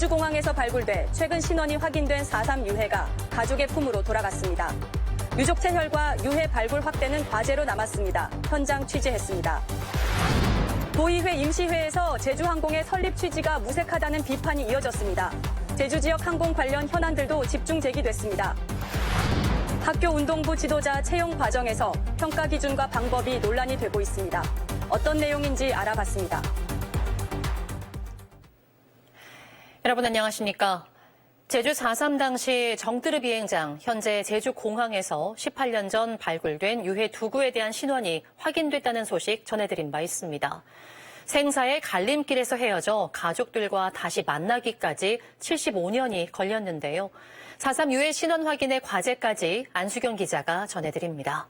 제주공항에서 발굴돼 최근 신원이 확인된 4.3 유해가 가족의 품으로 돌아갔습니다. 유족 체혈과 유해 발굴 확대는 과제로 남았습니다. 현장 취재했습니다. 도의회 임시회에서 제주항공의 설립 취지가 무색하다는 비판이 이어졌습니다. 제주 지역 항공 관련 현안들도 집중 제기됐습니다. 학교 운동부 지도자 채용 과정에서 평가 기준과 방법이 논란이 되고 있습니다. 어떤 내용인지 알아봤습니다. 여러분 안녕하십니까? 제주 4.3 당시 정뜨르 비행장, 현재 제주공항에서 18년 전 발굴된 유해 두구에 대한 신원이 확인됐다는 소식 전해드린 바 있습니다. 생사의 갈림길에서 헤어져 가족들과 다시 만나기까지 75년이 걸렸는데요. 4.3 유해 신원 확인의 과제까지 안수경 기자가 전해드립니다.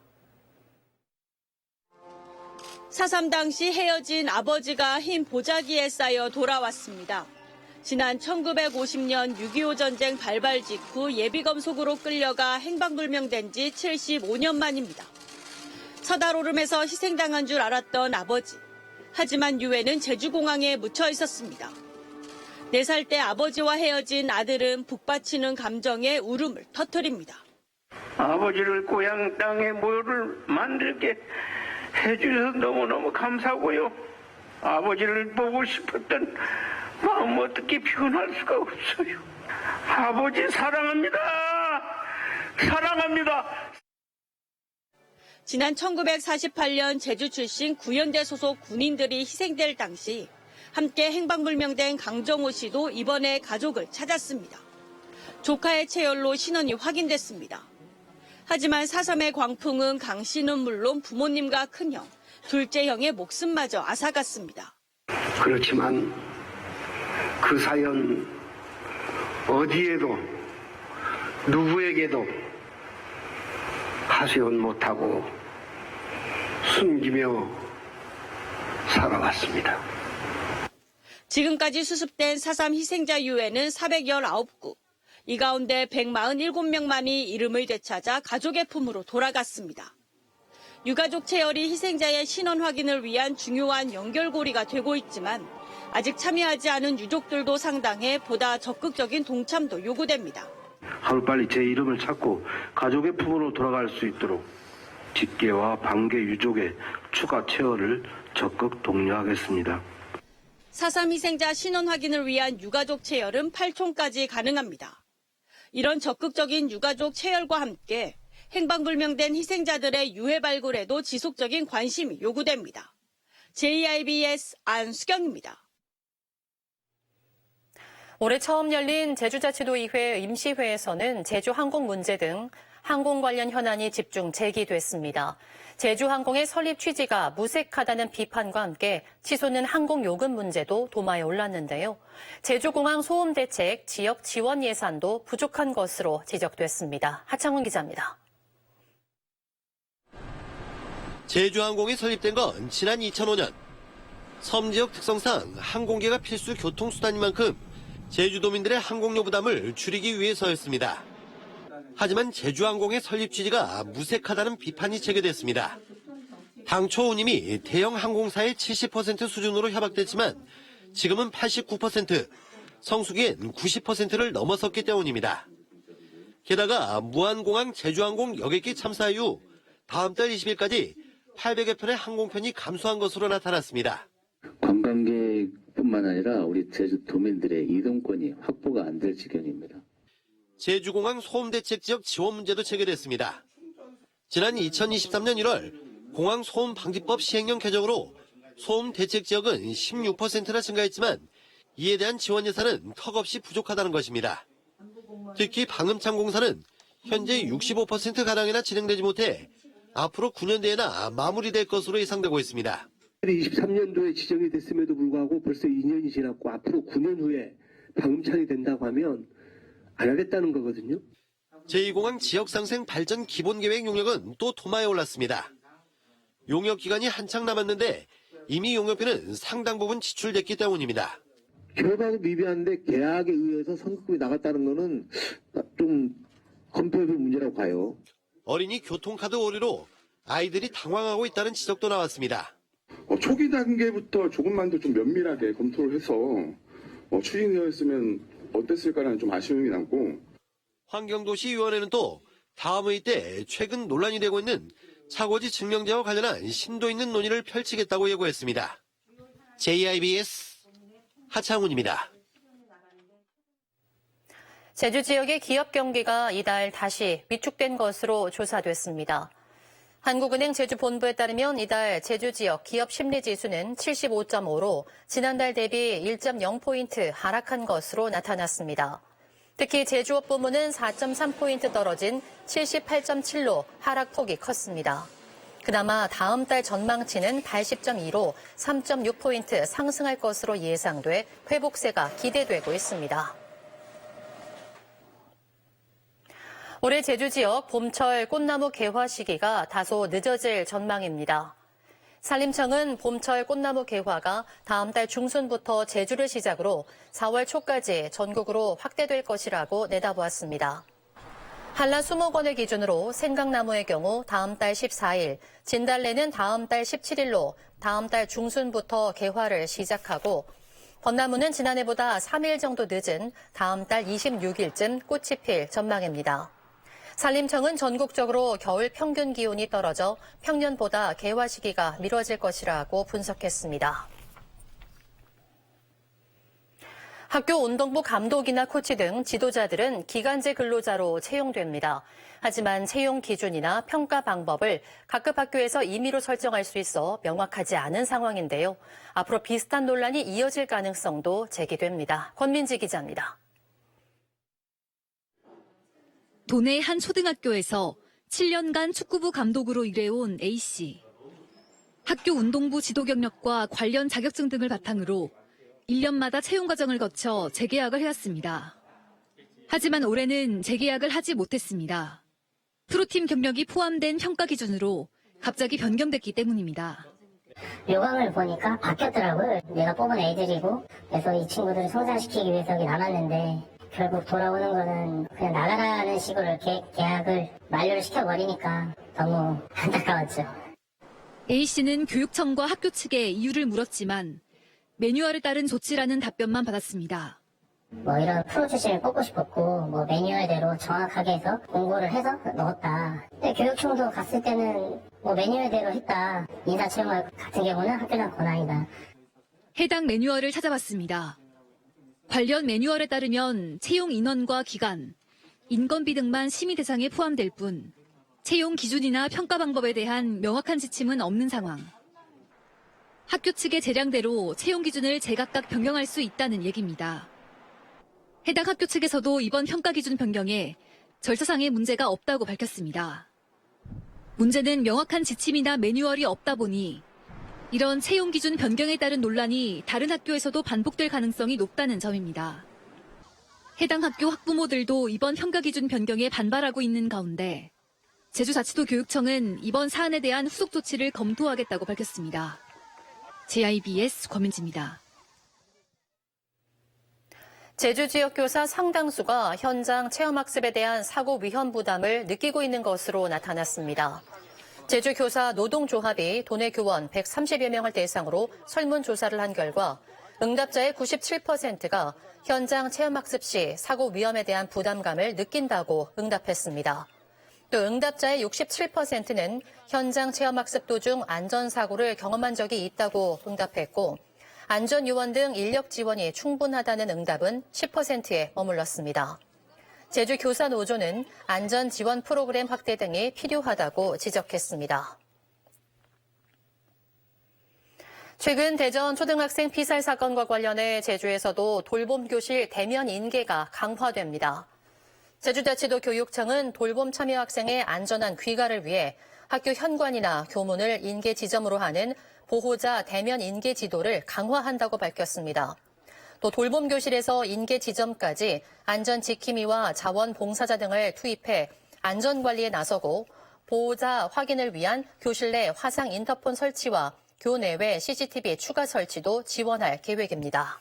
4.3 당시 헤어진 아버지가 흰 보자기에 쌓여 돌아왔습니다. 지난 1950년 6.25 전쟁 발발 직후 예비검속으로 끌려가 행방불명된 지 75년 만입니다. 서달오름에서 희생당한 줄 알았던 아버지. 하지만 유해는 제주공항에 묻혀 있었습니다. 4살 때 아버지와 헤어진 아들은 북받치는 감정에 울음을 터뜨립니다. 아버지를 고향 땅에 모를 만들게 해주셔서 너무너무 감사하고요. 아버지를 보고 싶었던 마음 어떻게 표현할 수가 없어요. 아버지 사랑합니다. 사랑합니다. 지난 1948년 제주 출신 구연대 소속 군인들이 희생될 당시 함께 행방불명된 강정호 씨도 이번에 가족을 찾았습니다. 조카의 체혈로 신원이 확인됐습니다. 하지만 4.3의 광풍은 강 씨는 물론 부모님과 큰형, 둘째 형의 목숨마저 앗아갔습니다. 그렇지만 그 사연 어디에도 누구에게도 하소연 못하고 숨기며 살아왔습니다. 지금까지 수습된 4.3 희생자 유해는 419구. 이 가운데 147명만이 이름을 되찾아 가족의 품으로 돌아갔습니다. 유가족 체혈이 희생자의 신원 확인을 위한 중요한 연결고리가 되고 있지만 아직 참여하지 않은 유족들도 상당해 보다 적극적인 동참도 요구됩니다. 하루빨리 제 이름을 찾고 가족의 품으로 돌아갈 수 있도록 직계와 반계 유족의 추가 체혈을 적극 독려하겠습니다. 4.3 희생자 신원 확인을 위한 유가족 체혈은 8촌까지 가능합니다. 이런 적극적인 유가족 체혈과 함께 행방불명된 희생자들의 유해 발굴에도 지속적인 관심이 요구됩니다. JIBS 안수경입니다. 올해 처음 열린 제주자치도의회 임시회에서는 제주항공 문제 등 항공 관련 현안이 집중 제기됐습니다. 제주항공의 설립 취지가 무색하다는 비판과 함께 치솟는 항공요금 문제도 도마에 올랐는데요. 제주공항 소음 대책 지역 지원 예산도 부족한 것으로 지적됐습니다. 하창훈 기자입니다. 제주항공이 설립된 건 지난 2005년. 섬 지역 특성상 항공기가 필수 교통수단인 만큼 제주도민들의 항공료 부담을 줄이기 위해서였습니다. 하지만 제주항공의 설립 취지가 무색하다는 비판이 제기됐습니다. 당초 운임이 대형 항공사의 70% 수준으로 협약됐지만 지금은 89%, 성수기엔 90%를 넘어섰기 때문입니다. 게다가 무안공항 제주항공 여객기 참사 이후 다음 달 20일까지 800여 편의 항공편이 감소한 것으로 나타났습니다. 관광객뿐만 아니라 우리 제주도민들의 이동권이 확보가 안 될 지경입니다. 제주공항 소음대책 지역 지원 문제도 제기됐습니다. 지난 2023년 1월 공항 소음방지법 시행령 개정으로 소음대책 지역은 16%나 증가했지만 이에 대한 지원 예산은 턱없이 부족하다는 것입니다. 특히 방음창공사는 현재 65%가량이나 진행되지 못해 앞으로 9년 내에나 마무리될 것으로 예상되고 있습니다. 23년도에 지정이 됐음에도 불구하고 벌써 2년이 지났고 앞으로 9년 후에 방음창이 된다고 하면 안 하겠다는 거거든요. 제2공항 지역상생 발전 기본계획 용역은 또 도마에 올랐습니다. 용역 기간이 한창 남았는데 이미 용역비는 상당 부분 지출됐기 때문입니다. 협약이 미비한데 계약에 의해서 선급이 나갔다는 거는 좀 검토해볼 문제라고 봐요. 어린이 교통카드 오류로 아이들이 당황하고 있다는 지적도 나왔습니다. 초기 단계부터 조금만 더 좀 면밀하게 검토를 해서 추진되어 있으면 어땠을까라는 좀 아쉬움이 남고 환경도시위원회는 또 다음 회의 때 최근 논란이 되고 있는 차고지 증명제와 관련한 심도 있는 논의를 펼치겠다고 예고했습니다. JIBS 하창훈입니다. 제주 지역의 기업 경기가 이달 다시 위축된 것으로 조사됐습니다. 한국은행 제주본부에 따르면 이달 제주 지역 기업 심리지수는 75.5로 지난달 대비 1.0포인트 하락한 것으로 나타났습니다. 특히 제주업 부문은 4.3포인트 떨어진 78.7로 하락폭이 컸습니다. 그나마 다음 달 전망치는 80.2로 3.6포인트 상승할 것으로 예상돼 회복세가 기대되고 있습니다. 올해 제주 지역 봄철 꽃나무 개화 시기가 다소 늦어질 전망입니다. 산림청은 봄철 꽃나무 개화가 다음 달 중순부터 제주를 시작으로 4월 초까지 전국으로 확대될 것이라고 내다보았습니다. 한라 수목원을 기준으로 생강나무의 경우 다음 달 14일, 진달래는 다음 달 17일로 다음 달 중순부터 개화를 시작하고 벚나무는 지난해보다 3일 정도 늦은 다음 달 26일쯤 꽃이 필 전망입니다. 산림청은 전국적으로 겨울 평균 기온이 떨어져 평년보다 개화 시기가 미뤄질 것이라고 분석했습니다. 학교 운동부 감독이나 코치 등 지도자들은 기간제 근로자로 채용됩니다. 하지만 채용 기준이나 평가 방법을 각급 학교에서 임의로 설정할 수 있어 명확하지 않은 상황인데요. 앞으로 비슷한 논란이 이어질 가능성도 제기됩니다. 권민지 기자입니다. 도내 한 초등학교에서 7년간 축구부 감독으로 일해온 A씨. 학교 운동부 지도 경력과 관련 자격증 등을 바탕으로 1년마다 채용 과정을 거쳐 재계약을 해왔습니다. 하지만 올해는 재계약을 하지 못했습니다. 프로팀 경력이 포함된 평가 기준으로 갑자기 변경됐기 때문입니다. 요강을 보니까 바뀌었더라고요. 내가 뽑은 애들이고 그래서 이 친구들을 성장시키기 위해서 여기 남았는데 결국 돌아오는 거는 그냥 나가라는 식으로 계약을 만료를 시켜버리니까 너무 안타까웠죠. A씨는 교육청과 학교 측에 이유를 물었지만 매뉴얼에 따른 조치라는 답변만 받았습니다. 이런 프로 출신을 뽑고 싶었고 매뉴얼대로 정확하게 해서 공고를 해서 넣었다. 근데 교육청도 갔을 때는 매뉴얼대로 했다. 인사채용 같은 경우는 학교장 권한이다. 해당 매뉴얼을 찾아봤습니다. 관련 매뉴얼에 따르면 채용 인원과 기간, 인건비 등만 심의 대상에 포함될 뿐 채용 기준이나 평가 방법에 대한 명확한 지침은 없는 상황. 학교 측의 재량대로 채용 기준을 제각각 변경할 수 있다는 얘기입니다. 해당 학교 측에서도 이번 평가 기준 변경에 절차상의 문제가 없다고 밝혔습니다. 문제는 명확한 지침이나 매뉴얼이 없다 보니 이런 채용 기준 변경에 따른 논란이 다른 학교에서도 반복될 가능성이 높다는 점입니다. 해당 학교 학부모들도 이번 평가 기준 변경에 반발하고 있는 가운데 제주자치도 교육청은 이번 사안에 대한 후속 조치를 검토하겠다고 밝혔습니다. JIBS 권민지입니다. 제주 지역 교사 상당수가 현장 체험학습에 대한 사고 위험 부담을 느끼고 있는 것으로 나타났습니다. 제주교사 노동조합이 도내 교원 130여 명을 대상으로 설문조사를 한 결과 응답자의 97%가 현장 체험학습 시 사고 위험에 대한 부담감을 느낀다고 응답했습니다. 또 응답자의 67%는 현장 체험학습 도중 안전사고를 경험한 적이 있다고 응답했고 안전요원 등 인력 지원이 충분하다는 응답은 10%에 머물렀습니다. 제주교사노조는 안전지원 프로그램 확대 등이 필요하다고 지적했습니다. 최근 대전 초등학생 피살 사건과 관련해 제주에서도 돌봄교실 대면 인계가 강화됩니다. 제주자치도 교육청은 돌봄 참여 학생의 안전한 귀가를 위해 학교 현관이나 교문을 인계 지점으로 하는 보호자 대면 인계 지도를 강화한다고 밝혔습니다. 또 돌봄교실에서 인계 지점까지 안전지킴이와 자원봉사자 등을 투입해 안전관리에 나서고 보호자 확인을 위한 교실 내 화상 인터폰 설치와 교내외 CCTV 추가 설치도 지원할 계획입니다.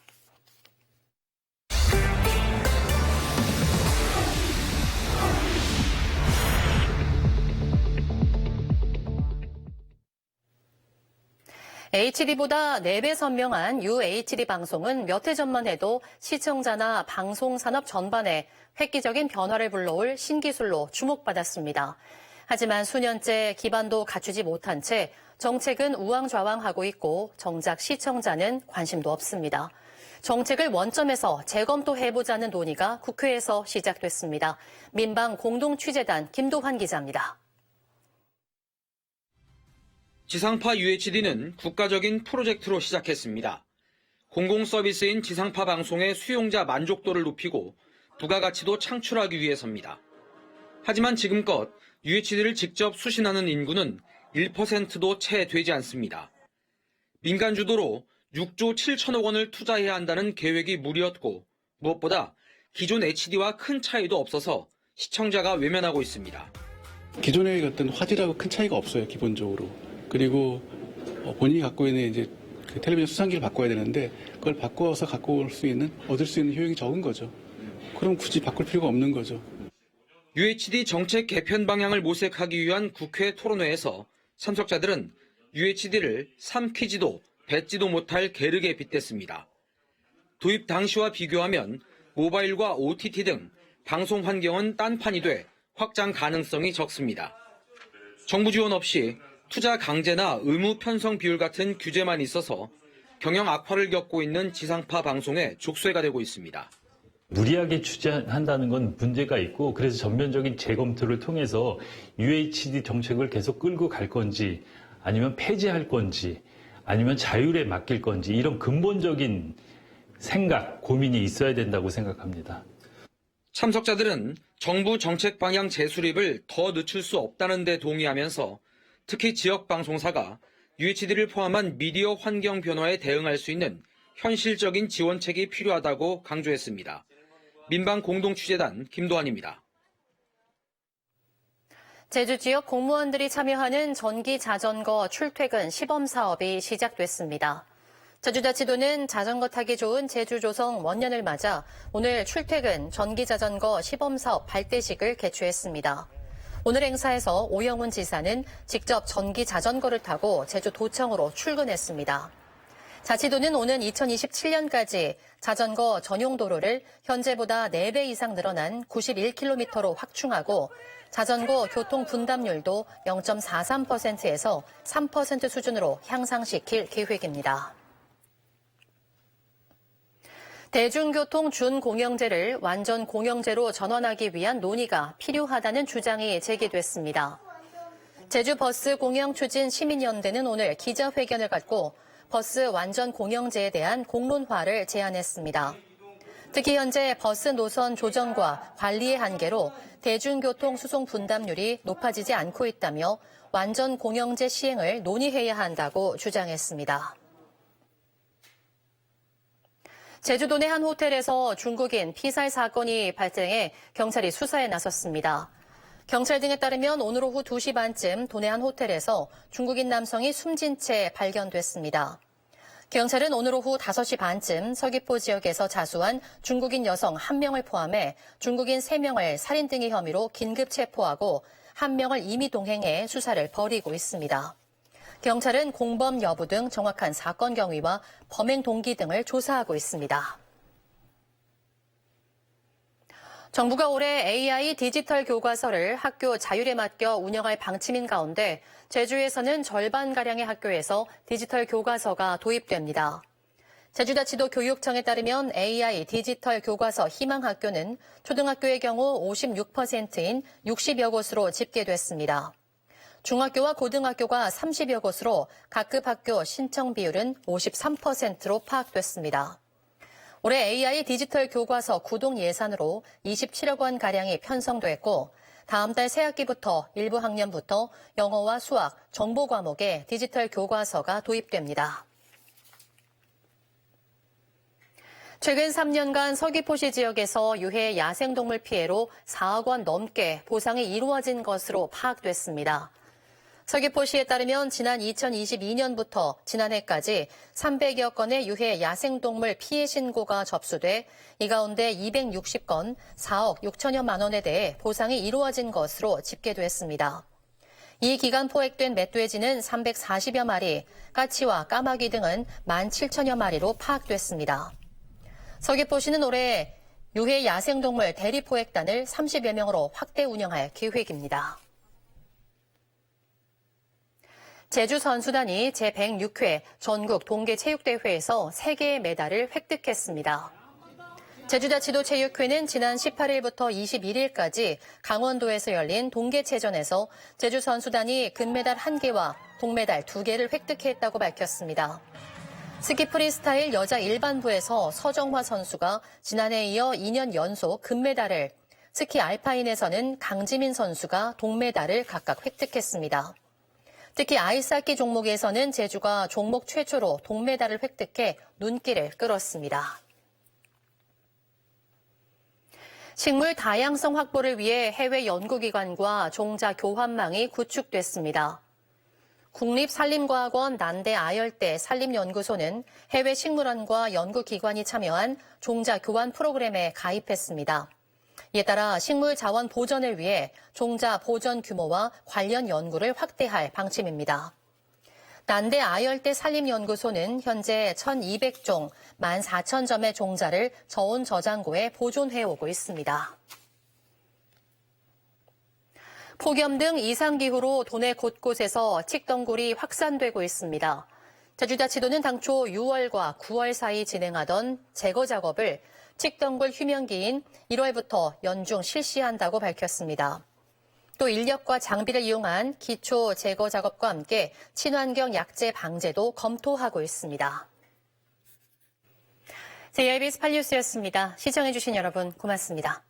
HD보다 4배 선명한 UHD 방송은 몇 해 전만 해도 시청자나 방송산업 전반에 획기적인 변화를 불러올 신기술로 주목받았습니다. 하지만 수년째 기반도 갖추지 못한 채 정책은 우왕좌왕하고 있고 정작 시청자는 관심도 없습니다. 정책을 원점에서 재검토해보자는 논의가 국회에서 시작됐습니다. 민방 공동취재단 김도환 기자입니다. 지상파 UHD는 국가적인 프로젝트로 시작했습니다. 공공서비스인 지상파 방송의 수용자 만족도를 높이고 부가가치도 창출하기 위해서입니다. 하지만 지금껏 UHD를 직접 수신하는 인구는 1%도 채 되지 않습니다. 민간 주도로 6조 7천억 원을 투자해야 한다는 계획이 무리였고 무엇보다 기존 HD와 큰 차이도 없어서 시청자가 외면하고 있습니다. 기존의 어떤 화질하고 큰 차이가 없어요, 기본적으로. 그리고 본인이 갖고 있는 이제 그 텔레비전 수상기를 바꿔야 되는데 그걸 바꿔서 얻을 수 있는 효용이 적은 거죠. 그럼 굳이 바꿀 필요가 없는 거죠. UHD 정책 개편 방향을 모색하기 위한 국회 토론회에서 참석자들은 UHD를 삼키지도 뱉지도 못할 게르게 빗댔습니다. 도입 당시와 비교하면 모바일과 OTT 등 방송 환경은 딴판이 돼 확장 가능성이 적습니다. 정부 지원 없이 투자 강제나 의무 편성 비율 같은 규제만 있어서 경영 악화를 겪고 있는 지상파 방송의 족쇄가 되고 있습니다. 무리하게 추진한다는 건 문제가 있고 그래서 전면적인 재검토를 통해서 UHD 정책을 계속 끌고 갈 건지 아니면 폐지할 건지 아니면 자율에 맡길 건지 이런 근본적인 생각, 고민이 있어야 된다고 생각합니다. 참석자들은 정부 정책 방향 재수립을 더 늦출 수 없다는 데 동의하면서 특히 지역 방송사가 UHD를 포함한 미디어 환경 변화에 대응할 수 있는 현실적인 지원책이 필요하다고 강조했습니다. 민방 공동취재단 김도환입니다. 제주 지역 공무원들이 참여하는 전기 자전거 출퇴근 시범 사업이 시작됐습니다. 제주자치도는 자전거 타기 좋은 제주 조성 원년을 맞아 오늘 출퇴근 전기 자전거 시범 사업 발대식을 개최했습니다. 오늘 행사에서 오영훈 지사는 직접 전기 자전거를 타고 제주 도청으로 출근했습니다. 자치도는 오는 2027년까지 자전거 전용 도로를 현재보다 4배 이상 늘어난 91km로 확충하고 자전거 교통 분담률도 0.43%에서 3% 수준으로 향상시킬 계획입니다. 대중교통 준공영제를 완전 공영제로 전환하기 위한 논의가 필요하다는 주장이 제기됐습니다. 제주버스 공영 추진 시민연대는 오늘 기자회견을 갖고 버스 완전 공영제에 대한 공론화를 제안했습니다. 특히 현재 버스 노선 조정과 관리의 한계로 대중교통 수송 분담률이 높아지지 않고 있다며 완전 공영제 시행을 논의해야 한다고 주장했습니다. 제주도 내 한 호텔에서 중국인 피살 사건이 발생해 경찰이 수사에 나섰습니다. 경찰 등에 따르면 오늘 오후 2시 반쯤 도내 한 호텔에서 중국인 남성이 숨진 채 발견됐습니다. 경찰은 오늘 오후 5시 반쯤 서귀포 지역에서 자수한 중국인 여성 1명을 포함해 중국인 3명을 살인 등의 혐의로 긴급 체포하고 1명을 임의 동행해 수사를 벌이고 있습니다. 경찰은 공범 여부 등 정확한 사건 경위와 범행 동기 등을 조사하고 있습니다. 정부가 올해 AI 디지털 교과서를 학교 자율에 맡겨 운영할 방침인 가운데 제주에서는 절반가량의 학교에서 디지털 교과서가 도입됩니다. 제주자치도 교육청에 따르면 AI 디지털 교과서 희망학교는 초등학교의 경우 56%인 60여 곳으로 집계됐습니다. 중학교와 고등학교가 30여 곳으로 각급 학교 신청 비율은 53%로 파악됐습니다. 올해 AI 디지털 교과서 구동 예산으로 27억 원가량이 편성됐고 다음 달 새학기부터 일부 학년부터 영어와 수학, 정보 과목에 디지털 교과서가 도입됩니다. 최근 3년간 서귀포시 지역에서 유해 야생동물 피해로 4억 원 넘게 보상이 이루어진 것으로 파악됐습니다. 서귀포시에 따르면 지난 2022년부터 지난해까지 300여 건의 유해 야생동물 피해 신고가 접수돼 이 가운데 260건 4억 6천여만 원에 대해 보상이 이루어진 것으로 집계됐습니다. 이 기간 포획된 멧돼지는 340여 마리, 까치와 까마귀 등은 17,000여 마리로 파악됐습니다. 서귀포시는 올해 유해 야생동물 대리포획단을 30여 명으로 확대 운영할 계획입니다. 제주 선수단이 제106회 전국 동계체육대회에서 3개의 메달을 획득했습니다. 제주자치도 체육회는 지난 18일부터 21일까지 강원도에서 열린 동계체전에서 제주 선수단이 금메달 1개와 동메달 2개를 획득했다고 밝혔습니다. 스키 프리스타일 여자 일반부에서 서정화 선수가 지난해에 이어 2년 연속 금메달을, 스키 알파인에서는 강지민 선수가 동메달을 각각 획득했습니다. 특히 아이스하키 종목에서는 제주가 종목 최초로 동메달을 획득해 눈길을 끌었습니다. 식물 다양성 확보를 위해 해외 연구기관과 종자 교환망이 구축됐습니다. 국립산림과학원 난대 아열대 산림연구소는 해외 식물원과 연구기관이 참여한 종자 교환 프로그램에 가입했습니다. 이에 따라 식물 자원 보전을 위해 종자 보전 규모와 관련 연구를 확대할 방침입니다. 난대 아열대 산림연구소는 현재 1,200종 14,000점의 종자를 저온 저장고에 보존해오고 있습니다. 폭염 등 이상기후로 도내 곳곳에서 칡덩굴이 확산되고 있습니다. 제주자치도는 당초 6월과 9월 사이 진행하던 제거 작업을 칡덩굴 휴면기인 1월부터 연중 실시한다고 밝혔습니다. 또 인력과 장비를 이용한 기초 제거 작업과 함께 친환경 약재 방제도 검토하고 있습니다. JIBS 8뉴스였습니다. 시청해주신 여러분 고맙습니다.